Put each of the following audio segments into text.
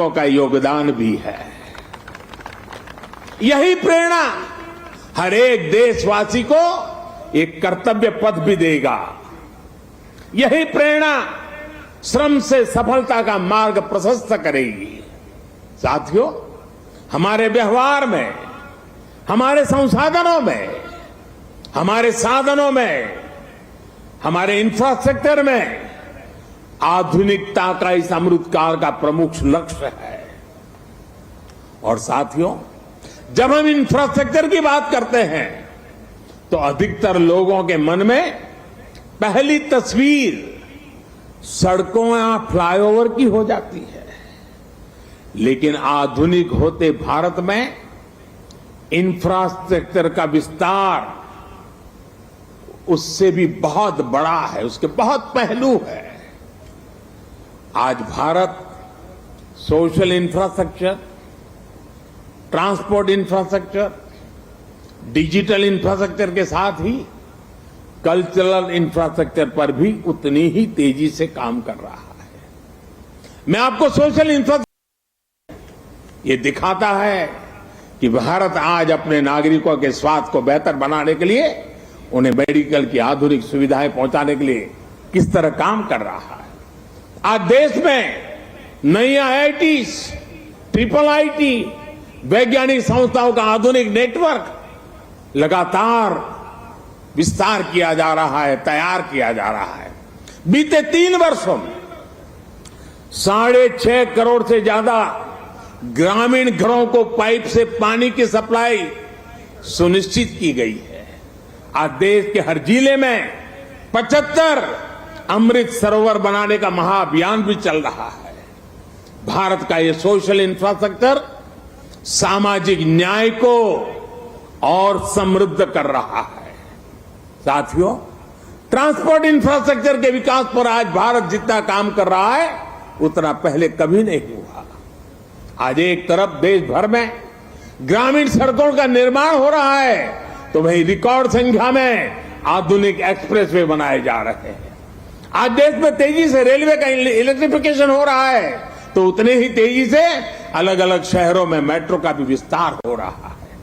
का योगदान भी है। यही प्रेरणा हर एक देशवासी को एक कर्तव्य पथ भी देगा। यही प्रेरणा श्रम से सफलता का मार्ग प्रशस्त करेगी। साथियों, हमारे व्यवहार में, हमारे संसाधनों में, हमारे साधनों में, हमारे इंफ्रास्ट्रक्चर में आधुनिकता का इस अमृतकाल का प्रमुख लक्ष्य है। और साथियों, जब हम इंफ्रास्ट्रक्चर की बात करते हैं तो अधिकतर लोगों के मन में पहली तस्वीर सड़कों या फ्लाईओवर की हो जाती है। लेकिन आधुनिक होते भारत में इंफ्रास्ट्रक्चर का विस्तार उससे भी बहुत बड़ा है, उसके बहुत पहलू है। आज Bharat social infrastructure, transport infrastructure, digital infrastructure के साथ ही कल्चरल इंफ्रास्ट्रक्चर पर भी उतनी ही तेजी से काम कर रहा है। मैं आपको सोशल इंफ्रास्ट्रक्चर ये दिखाता है कि भारत आज अपने नागरिकों के स्वास्थ्य को बेहतर बनाने के लिए, उन्हें मेडिकल की आधुनिक सुविधाएं पहुंचाने के लिए किस तरह काम कर रहा है। आज देश में नई IITs, ट्रिपल IT, वैज्ञानिक संस्थाओं का आधुनिक नेटवर्क लगातार विस्तार किया जा रहा है, तैयार किया जा रहा है। बीते 3 वर्षों में 6.5 करोड़ से ज्यादा ग्रामीण घरों को पाइप से पानी की सप्लाई सुनिश्चित की गई है। आज देश के हर जिले में 75 अमृत सरोवर बनाने का महाअभियान भी चल रहा है। भारत का ये सोशल इंफ्रास्ट्रक्चर सामाजिक न्याय को और समृद्ध कर रहा है। साथियों, ट्रांसपोर्ट इंफ्रास्ट्रक्चर के विकास पर आज भारत जितना काम कर रहा है उतना पहले कभी नहीं हुआ। आज एक तरफ देश भर में ग्रामीण सड़कों का निर्माण हो रहा है तो वहीं रिकॉर्ड संख्या में आधुनिक एक्सप्रेसवे बनाए जा रहे हैं। आज देश में तेजी से रेलवे का इलेक्ट्रिफिकेशन हो रहा है तो उतने ही तेजी से अलग अलग शहरों में मेट्रो का भी विस्तार हो रहा है।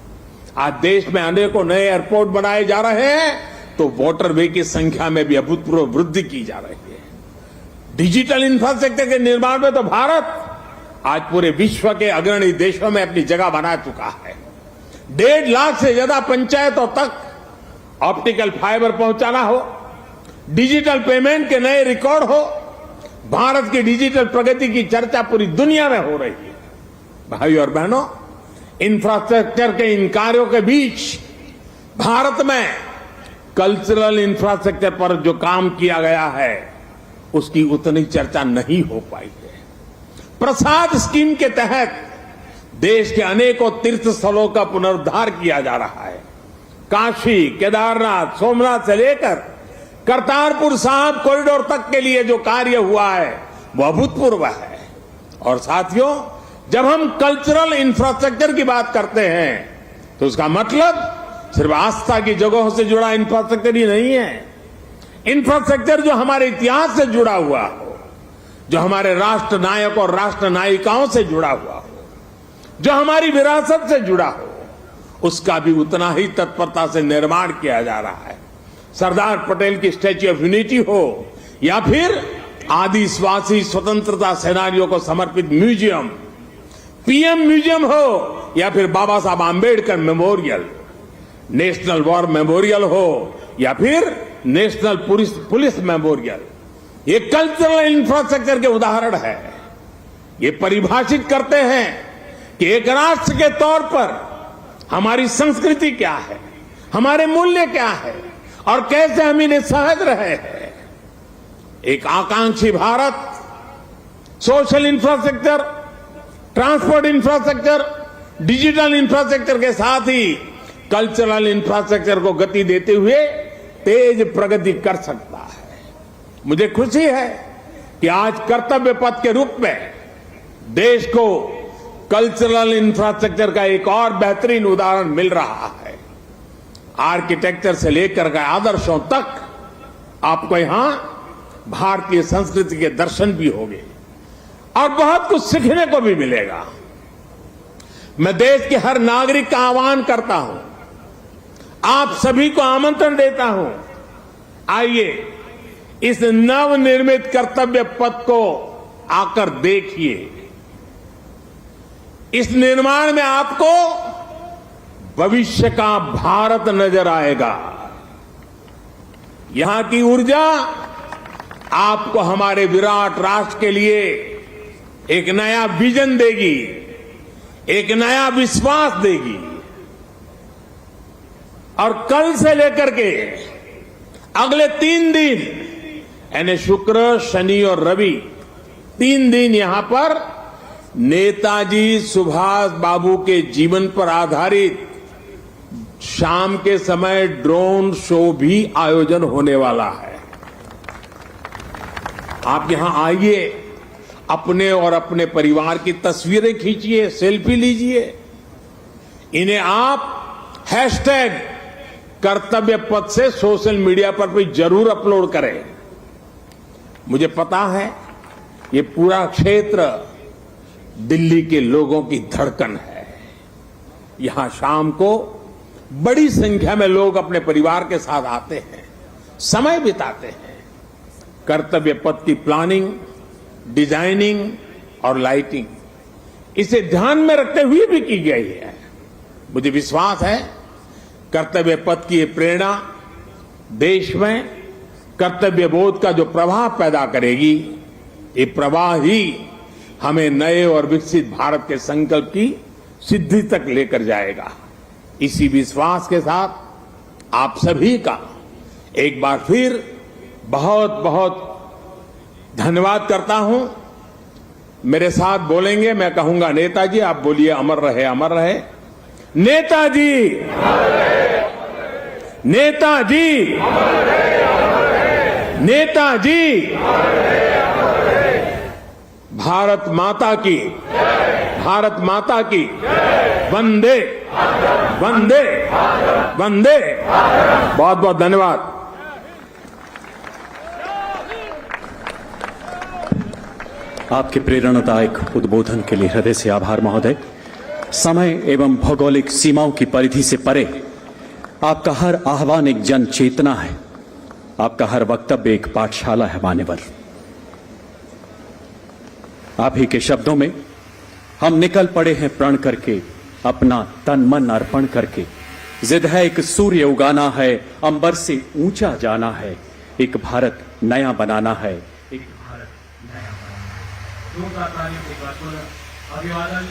आज देश में अनेकों नए एयरपोर्ट बनाए जा रहे हैं तो वाटरवे की संख्या में भी अभूतपूर्व वृद्धि की जा रही है। डिजिटल इंफ्रास्ट्रक्चर के निर्माण में तो भारत आज पूरे विश्व के अग्रणी देशों में अपनी जगह बना चुका है। 1.5 लाख से ज्यादा पंचायतों तक ऑप्टिकल फाइबर पहुंचाना हो, डिजिटल पेमेंट के नए रिकॉर्ड हो, भारत की डिजिटल प्रगति की चर्चा पूरी दुनिया में हो रही है। भाइयों और बहनों, इंफ्रास्ट्रक्चर के इन कार्यों के बीच भारत में कल्चरल इंफ्रास्ट्रक्चर पर जो काम किया गया है उसकी उतनी चर्चा नहीं हो पाई है। प्रसाद स्कीम के तहत देश के अनेकों तीर्थ स्थलों का पुनरुद्धार किया जा रहा है। काशी, केदारनाथ, सोमनाथ से लेकर करतारपुर साहिब कॉरिडोर तक के लिए जो कार्य हुआ है वो अभूतपूर्व है। और साथियों, जब हम कल्चरल इंफ्रास्ट्रक्चर की बात करते हैं तो उसका मतलब सिर्फ आस्था की जगहों से जुड़ा इंफ्रास्ट्रक्चर ही नहीं है। इंफ्रास्ट्रक्चर जो हमारे इतिहास से जुड़ा हुआ हो, जो हमारे राष्ट्र नायक और राष्ट्र नायिकाओं से जुड़ा हुआ हो, जो हमारी विरासत से जुड़ा हो, उसका भी उतना ही तत्परता से निर्माण किया जा रहा है। सरदार पटेल की स्टैच्यू ऑफ यूनिटी हो या फिर आदिवासी स्वतंत्रता सेनानियों को समर्पित म्यूजियम, PM म्यूजियम हो या फिर बाबा Saheb Ambedkar memorial, national war memorial हो या फिर नेशनल पुलिस मेमोरियल, ये कल्चरल इंफ्रास्ट्रक्चर के उदाहरण है। ये परिभाषित करते हैं कि एक राष्ट्र के तौर पर हमारी संस्कृति क्या है, हमारे मूल्य क्या है और कैसे हम इन्हें सहज रहे हैं। एक आकांक्षी Bharat social infrastructure, transport infrastructure, digital infrastructure के साथ ही कल्चरल इंफ्रास्ट्रक्चर को गति देते हुए तेज प्रगति कर सकता है। मुझे खुशी है कि आज कर्तव्य पथ के रूप में देश को कल्चरल इंफ्रास्ट्रक्चर का एक और बेहतरीन उदाहरण मिल रहा है। आर्किटेक्चर से लेकर के आदर्शों तक आपको यहां भारतीय संस्कृति के दर्शन भी होंगे। और बहुत कुछ सीखने को भी मिलेगा। मैं देश के हर नागरिक का आह्वान करता हूं, आप सभी को आमंत्रण देता हूं, आइए इस नवनिर्मित कर्तव्य पथ को आकर देखिए। इस निर्माण में आपको भविष्य का भारत नजर आएगा। यहां की ऊर्जा आपको हमारे विराट राष्ट्र के लिए एक नया विजन देगी, एक नया विश्वास देगी। और कल से लेकर के अगले 3 दिन यानी शुक्र, शनि और रवि 3 दिन यहां पर नेताजी सुभाष बाबू के जीवन पर आधारित शाम के समय ड्रोन शो भी आयोजन होने वाला है। आप यहां आइए, अपने और अपने परिवार की तस्वीरें खींचिए, सेल्फी लीजिए। इन्हें आप हैशटैग कर्तव्य पथ से सोशल मीडिया पर भी जरूर अपलोड करें। मुझे पता है ये पूरा क्षेत्र दिल्ली के लोगों की धड़कन है। यहां शाम को बड़ी संख्या में लोग अपने परिवार के साथ आते हैं, समय बिताते हैं। कर्तव्य पथ की प्लानिंग, डिजाइनिंग और लाइटिंग इसे ध्यान में रखते हुए भी की गई है। मुझे विश्वास है कर्तव्य पथ की ये प्रेरणा देश में कर्तव्य बोध का जो प्रवाह पैदा करेगी, ये प्रवाह ही हमें नए और विकसित भारत के संकल्प की सिद्धि तक लेकर जाएगा। इसी विश्वास के साथ आप सभी का एक बार फिर बहुत बहुत धन्यवाद करता हूं। मेरे साथ बोलेंगे, मैं कहूंगा नेताजी, आप बोलिए अमर रहे, अमर रहे। नेताजी, नेताजी, नेताजी, भारत माता की, भारत माता की, वंदे वंदे वंदे। बहुत बहुत धन्यवाद। आपके प्रेरणादायक उद्बोधन के लिए हृदय से आभार महोदय। समय एवं भौगोलिक सीमाओं की परिधि से परे आपका हर आह्वान एक जन चेतना है, आपका हर वक्तव्य एक पाठशाला है मान्यवर। आप ही के शब्दों में हम निकल पड़े हैं प्रण करके, अपना तन मन अर्पण करके। जिद है एक सूर्य उगाना है, अंबर से ऊंचा जाना है, एक भारत नया बनाना है, एक भारत नया बनाना है। अभिवादन।